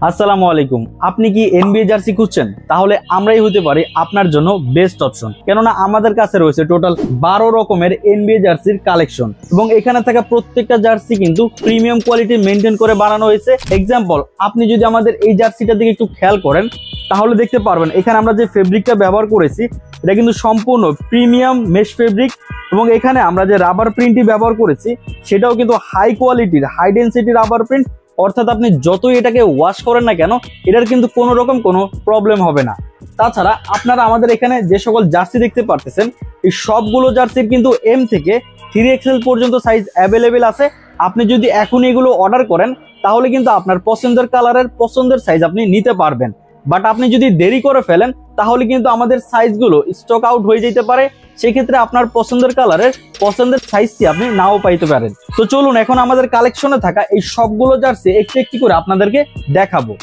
আসসালামু আলাইকুম। আপনি কি এনবিএ জার্সি খুঁজছেন? তাহলে আমরাই হতে পারি আপনার জন্য বেস্ট অপশন, কেননা আমাদের কাছে রয়েছে টোটাল 12 রকমের এনবিএ জার্সির কালেকশন এবং এখানে থাকা প্রত্যেকটা জার্সি কিন্তু প্রিমিয়াম কোয়ালিটি মেনটেন করে বানানো হয়েছে। এক্সাম্পল, আপনি যদি আমাদের এই জার্সিটার দিকে একটু খেয়াল করেন তাহলে দেখতে পারবেন এখানে আমরা যে ফেব্রিকটা ব্যবহার করেছি এটা কিন্তু সম্পূর্ণ প্রিমিয়াম মেশ ফেব্রিক এবং এখানে আমরা যে রাবার প্রিন্টটি ব্যবহার করেছি সেটাও কিন্তু হাই কোয়ালিটির হাই ডেন্সিটি রাবার প্রিন্ট, অর্থাৎ আপনি যতই এটাকে ওয়াশ করেন না কেন এটার কিন্তু কোনো রকম কোনো প্রবলেম হবে না। তাছাড়া আপনারা আমাদের এখানে যে সকল জার্সি দেখতে পারতেছেন এই সবগুলো জার্সির কিন্তু এম থেকে 3XL পর্যন্ত সাইজ অ্যাভেলেবেল আছে। আপনি যদি এখন এগুলো অর্ডার করেন তাহলে কিন্তু আপনার পছন্দের কালারের পছন্দের সাইজ আপনি নিতে পারবেন, বাট আপনি যদি দেরি করে ফেলেন তাহলে কিন্তু আমাদের সাইজগুলো স্টক আউট হয়ে যেতে পারে। সেক্ষেত্রে আপনার পছন্দের কালারের পছন্দের সাইজটি আপনি নাও পাইতে পারেন। তো চলুন এখন আমাদের কালেকশনে থাকা এই সবগুলো জার্সি একটু একটু করে আপনাদেরকে দেখাবো।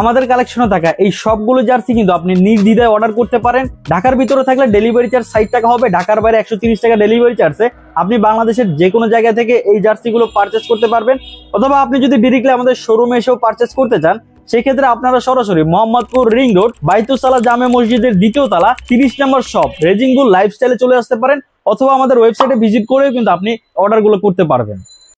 আমাদের কালেকশনে থাকা এই সবগুলো জার্সি কিন্তু আপনি নির্দ্বিধায় অর্ডার করতে পারেন। ঢাকার ভিতরে থাকলে ডেলিভারি চার্জ 60 টাকা হবে, ঢাকার বাইরে 130 টাকা ডেলিভারি চার্জে আপনি বাংলাদেশের যে কোনো জায়গা থেকে এই জার্সিগুলো পারচেস করতে পারবেন। অথবা আপনি যদি ডিরেক্টলি আমাদের শোরুমে এসেও পারচেস করতে চান সেক্ষেত্রে আপনারা সরাসরি মোহাম্মদপুর রিং রোড বাইতুসালা জামে মসজিদের 2য় তলা 30 নম্বর শপ রেজিং বুল লাইফস্টাইলে চলে আসতে পারেন, অথবা আমাদের ওয়েবসাইটে ভিজিট করেও কিন্তু আপনি অর্ডারগুলো করতে পারবেন।